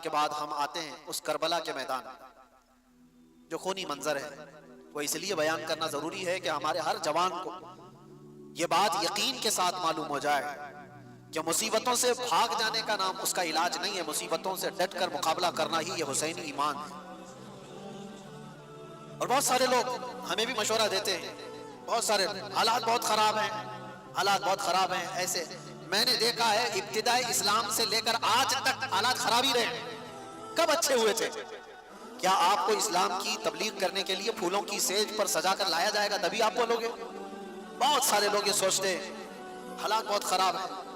کے بعد ہم آتے ہیں اس کربلا کے میدان جو خونی منظر ہے، وہ اس لیے بیان کرنا ضروری ہے کہ ہمارے ہر جوان کو یہ بات یقین کے ساتھ معلوم ہو جائے کہ مصیبتوں سے بھاگ جانے کا نام اس کا علاج نہیں ہے، مصیبتوں سے ڈٹ کر مقابلہ کرنا ہی یہ حسینی ایمان ہے۔ اور بہت سارے لوگ ہمیں بھی مشورہ دیتے ہیں، بہت سارے حالات بہت خراب ہیں، حالات بہت خراب ہیں، ایسے میں نے دیکھا ہے ابتدائی اسلام سے لے کر آج تک حالات خراب ہی رہے۔ کب اچھے ہوئے تھے؟ کیا آپ کو اسلام کی تبلیغ کرنے کے لیے پھولوں کی سیج پر سجا کر لایا جائے گا تبھی آپ بولو گے؟ بہت سارے لوگ یہ سوچتے ہیں حالات بہت خراب ہیں۔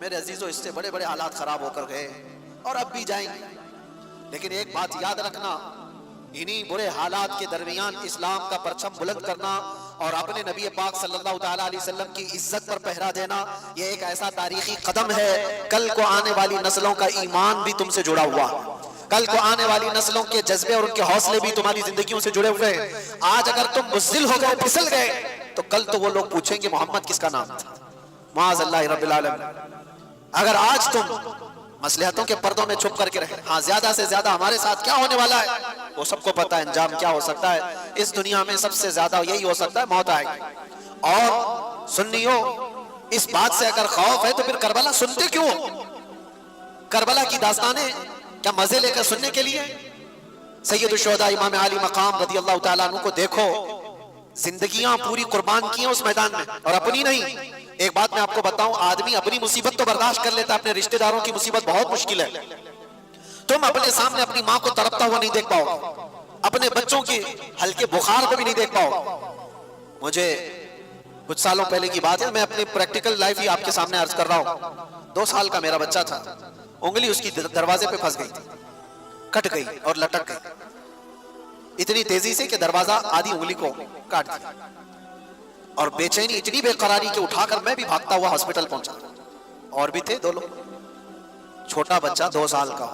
میرے عزیزو، اس سے بڑے بڑے حالات خراب ہو کر گئے اور اب بھی جائیں گے، لیکن ایک بات یاد رکھنا، انہی برے حالات کے درمیان اسلام کا پرچم بلند کرنا اور اپنے نبی پاک صلی اللہ تعالیٰ علیہ وسلم کی عزت پر پہرا دینا، یہ ایک ایسا تاریخی قدم ہے۔ کل کو آنے والی نسلوں کا ایمان بھی تم سے جڑا ہوا، کل کو آنے والی نسلوں کے جذبے اور ان کے حوصلے بھی تمہاری زندگیوں سے جڑے ہوئے ہیں۔ آج اگر تم بزدل ہو گئے، پھسل گئے، تو کل تو وہ لوگ پوچھیں گے محمد کس کا نام تھا؟ معاذ اللہ رب العالمین۔ اگر آج تم مصلحتوں کے پردوں میں چھپ کر کے رہے، ہاں زیادہ سے زیادہ ہمارے ساتھ کیا ہونے والا ہے وہ سب کو پتہ ہے، انجام کیا ہو سکتا ہے اس دنیا میں، سب سے زیادہ یہی ہو سکتا ہے، موت آئے گی۔ اور سنیو، اس بات سے اگر خوف ہے تو پھر کربلا سنتے کیوں؟ کربلا کی داستانیں کیا مزے لے کر سننے کے لیے؟ سید الشہداء امام علی مقام رضی اللہ تعالیٰ عنہ کو دیکھو، زندگیاں پوری قربان کی ہیں اس میدان میں، اور اپنی نہیں۔ ایک بات میں آپ کو بتاؤں، آدمی اپنی مصیبت تو برداشت کر لیتا ہے، اپنے رشتہ داروں کی مصیبت بہت مشکل ہے۔ تم اپنے سامنے اپنی ماں کو تڑپتا ہوا نہیں دیکھ پاؤ، اپنے بچوں کی ہلکے بخار کو بھی نہیں دیکھ پاؤ۔ مجھے کچھ سالوں پہلے کی بات ہے، میں اپنی پریکٹیکل لائف ہی آپ کے سامنے عرض کر رہا ہوں۔ 2 سال کا میرا بچہ تھا، انگلی اس کی دروازے پہ پھنس گئی تھی، کٹ گئی اور لٹک گئی اتنی تیزی سے کہ دروازہ آدھی انگلی کو کاٹ دیا، اور بے چینی اتنی بے قراری کہ اٹھا کر میں بھی بھاگتا ہوا ہاسپٹل پہنچا، اور بھی تھے 2 لوگ۔ چھوٹا بچہ 2 سال کا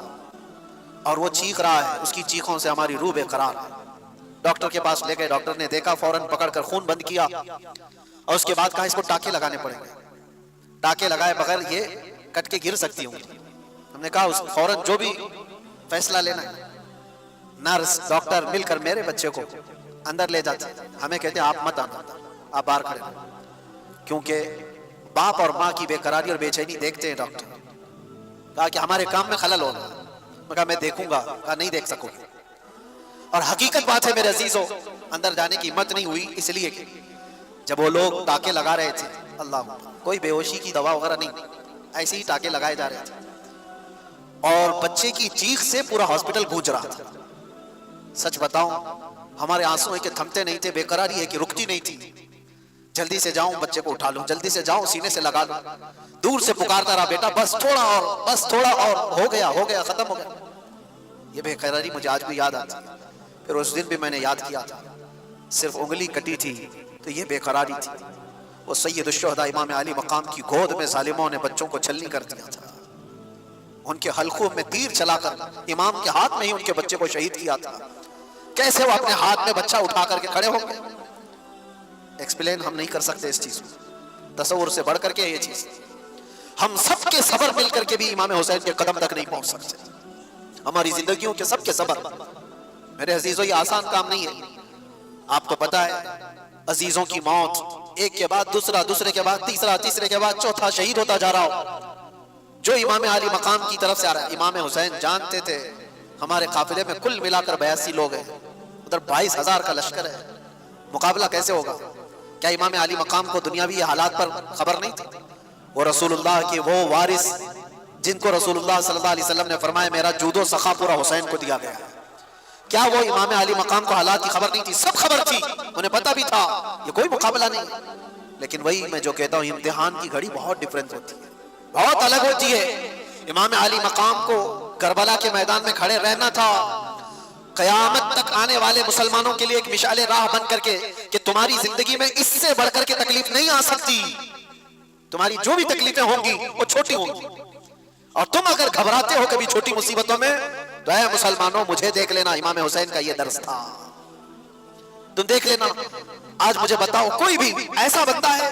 اور وہ چیخ رہا ہے، اس کی چیخوں سے ہماری روح بے قرار ہے۔ ڈاکٹر کے پاس لے گئے، ڈاکٹر نے دیکھا، فوراً پکڑ کر خون بند کیا، اور اس کے بعد کہا اس کو ٹانکے لگانے پڑیں گے، ٹانکے لگائے بغیر یہ کٹ کے گر سکتی ہوں۔ ہم نے کہا فوراً جو بھی فیصلہ لینا ہے۔ نرس ڈاکٹر مل کر میرے بچے کو اندر لے جاتے، ہمیں کہتے ہیں آپ مت آنا، آپ باہر کھڑے ہیں، کیونکہ باپ اور ماں کی بے قراری اور بے چینی دیکھتے ہیں ڈاکٹر۔ کہا کہ ہمارے کام میں خلل ہوگا، میں کہا میں دیکھوں گا، کہا نہیں دیکھ سکوں گی۔ اور حقیقت بات ہے میرے عزیزوں، اندر جانے کی ہمت نہیں ہوئی، اس لیے کہ جب وہ لوگ ٹانکے لگا رہے تھے، اللہ، کوئی بے ہوشی کی دوا وغیرہ نہیں، ایسے ہی ٹانکے لگائے جا رہے تھے، اور بچے کی چیخ سے پورا ہاسپٹل گونج رہا تھا۔ سچ بتاؤں، ہمارے آنسو ہے کہ تھمتے نہیں تھے، بے قراری ہے کہ رکتی نہیں تھی۔ جلدی سے جاؤں بچے کو اٹھا لوں، جلدی سے جاؤں سینے سے لگا لوں، دور سے پکارتا رہا بیٹا بس تھوڑا اور، بس تھوڑا اور، ہو گیا ہو گیا، ختم ہو گیا۔ یہ بے قراری مجھے آج بھی یاد آتی ہے۔ پھر اس دن بھی میں نے یاد کیا تھا، صرف انگلی کٹی تھی تو یہ بے قراری تھی۔ وہ سید الشہداء امام علی مقام کی گود میں ظالموں نے بچوں کو چھلنی کر دیا تھا، ان کے حلقوں میں تیر چلا کر امام کے ہاتھ میں ہی ان کے بچے کو شہید کیا تھا۔ کیسے وہ اپنے ہاتھ میں بچہ اٹھا کر کے کھڑے ہو گئے، ایکسپلین ہم نہیں کر سکتے اس چیز کو، تصور سے بڑھ کر کے یہ چیز۔ ہم سب کے صبر مل کر کے بھی امام حسین کے قدم تک نہیں پہنچ سکتے، ہماری زندگیوں کے سب کے صبر۔ میرے عزیزوں، یہ آسان کام نہیں ہے۔ آپ کو پتا ہے عزیزوں کی موت ایک کے بعد دوسرا، دوسرے کے بعد تیسرا، تیسرے کے بعد چوتھا شہید ہوتا جا رہا ہو، جو امام علی مقام کی طرف سے آ رہا ہے۔ امام حسین جانتے تھے ہمارے قافلے میں کل ملا کر 82 لوگ ہیں، ادھر 22,000 کا لشکر ہے، مقابلہ کیسے ہوگا؟ کیا امام علی مقام کو دنیاوی حالات پر خبر نہیں تھی؟ وہ رسول اللہ کے وہ وارث جن کو رسول اللہ صلی اللہ علیہ وسلم نے فرمایا میرا جود و سخا پورا حسین کو دیا گیا ہے، کیا وہ امام علی مقام کو حالات کی خبر نہیں تھی؟ سب خبر تھی، انہیں پتا بھی تھا یہ کوئی مقابلہ نہیں۔ لیکن وہی میں جو کہتا ہوں، امتحان کی گھڑی بہت ڈیفرنٹ ہوتی ہے، بہت الگ ہوتی ہے۔ امام علی مقام کو کربلا کے میدان میں کھڑے رہنا تھا، قیامت تک آنے والے مسلمانوں کے لیے ایک مشعل راہ بن کر کے کہ تمہاری زندگی میں اس سے بڑھ کر کے تکلیف نہیں آ سکتی، تمہاری جو بھی تکلیفیں ہوں گی وہ چھوٹی ہوں گی، اور تم اگر گھبراتے ہو کبھی چھوٹی مصیبتوں میں تو اے مسلمانوں مجھے دیکھ لینا، امام حسین کا یہ درس تھا، تم دیکھ لینا۔ آج مجھے بتاؤ کوئی بھی ایسا بندہ ہے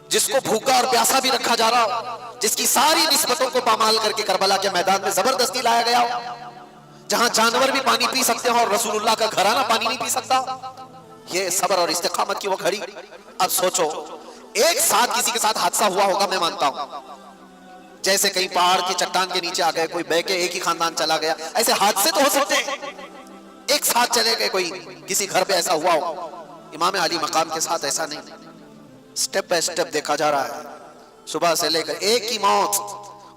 جس کو بھوکا اور پیاسا بھی رکھا جا رہا ہو، جس کی ساری نسبتوں کو پامال کر کے کربلا کے میدان میں زبردستی لایا گیا ہو، جہاں جانور بھی پانی پی سکتے ہوں اور رسول اللہ کا گھرانہ پانی نہیں پی سکتا. یہ صبر اور استقامت کی وہ گھڑی. اب سوچو ایک ساتھ کسی کے ساتھ حادثہ ہوا ہوگا، میں مانتا ہوں، جیسے کئی پہاڑ کی چٹان کے نیچے آ گئے، کوئی بہ کے ایک ہی خاندان چلا گیا، ایسے حادثے تو ہو سکتے ہیں. ایک ساتھ چلے گئے، کوئی کسی گھر پہ ایسا ہوا ہو. امام علی مقام کے ساتھ ایسا نہیں، سٹیپ بائی سٹیپ دیکھا جا رہا ہے. صبح سے لے کر ایک ہی موت،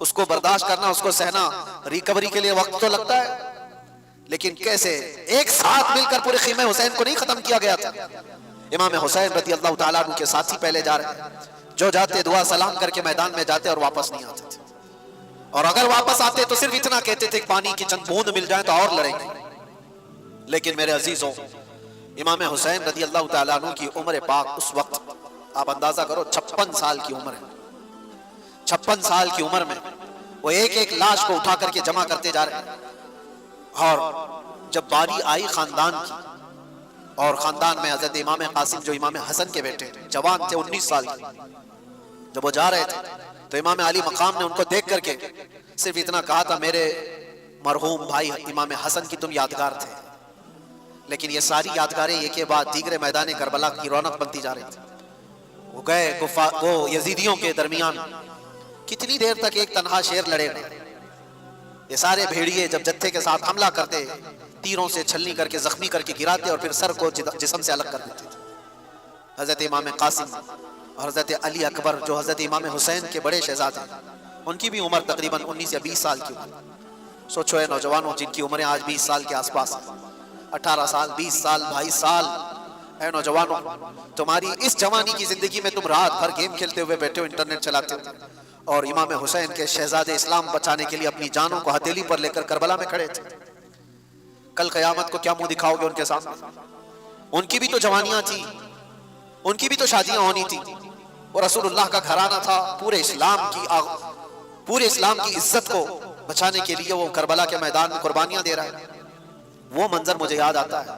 اس کو برداشت کرنا، اس کو سہنا. ریکوری کے لیے وقت تو لگتا ہے، لیکن کیسے ایک ساتھ مل کر پورے خیمہ حسین کو نہیں ختم کیا گیا تھا. امام حسین رضی اللہ تعالیٰ عنہ کے ساتھی پہلے جا رہے ہیں، جو جاتے دعا سلام کر کے میدان میں جاتے اور واپس نہیں آتے تھے. اور اگر واپس آتے تو صرف اتنا کہتے تھے کہ پانی کی چند بوند مل جائیں تو اور لڑیں گے. لیکن میرے عزیزوں، امام حسین رضی اللہ تعالیٰ عنہ کی عمر پاک اس وقت آپ اندازہ کرو 56 سال کی عمر ہے. 56 سال کی عمر میں وہ ایک ایک لاش کو اٹھا کر کے جمع کرتے جا رہے ہیں. اور جب باری آئی خاندان کی، اور خاندان میں حضرت امام قاسم جو امام حسن کے بیٹے جوان تھے 19 سال کے، جب وہ جا رہے تھے تو امام علی مقام نے ان کو دیکھ کر کے صرف اتنا کہا تھا، میرے مرحوم بھائی امام حسن کی تم یادگار تھے. لیکن یہ ساری یادگاریں ایک کے بعد دیگر میدان کربلا کی رونق بنتی جا رہی تھی. وہ گئے وہ یزیدیوں کے درمیان کتنی دیر تک ایک تنہا شیر لڑے گا. یہ سارے بھیڑیے جب جتھے کے ساتھ حملہ کرتے، تیروں سے چھلنی کر کے زخمی کر کے گراتے اور پھر سر کو جسم سے الگ کر دیتے تھے. حضرت امام قاسم اور حضرت علی اکبر جو حضرت امام حسین کے بڑے شہزادے ہیں، ان کی بھی عمر تقریباً 19 یا 20 سال کی عمر. سوچو اے نوجوانوں جن کی عمریں آج 20 سال کے آس پاس، 18 سال 20 سال 22 سال. اے نوجوانوں، تمہاری اس جوانی کی زندگی میں تم رات بھر گیم کھیلتے ہوئے بیٹھے ہو، انٹرنیٹ چلاتے ہو، اور امام حسین کے شہزادے اسلام بچانے کے لیے اپنی جانوں کو ہتھیلی پر لے کر کربلا میں کھڑے تھے. کل قیامت کو کیا منہ دکھاؤ گے ان کے سامنے؟ ان کی بھی تو جوانیاں تھیں، ان کی بھی تو شادیاں ہونی تھی. وہ رسول اللہ کا گھرانہ تھا، پورے اسلام کی عزت کو بچانے کے لیے وہ کربلا کے میدان میں قربانیاں دے رہا ہے. وہ منظر مجھے یاد آتا ہے.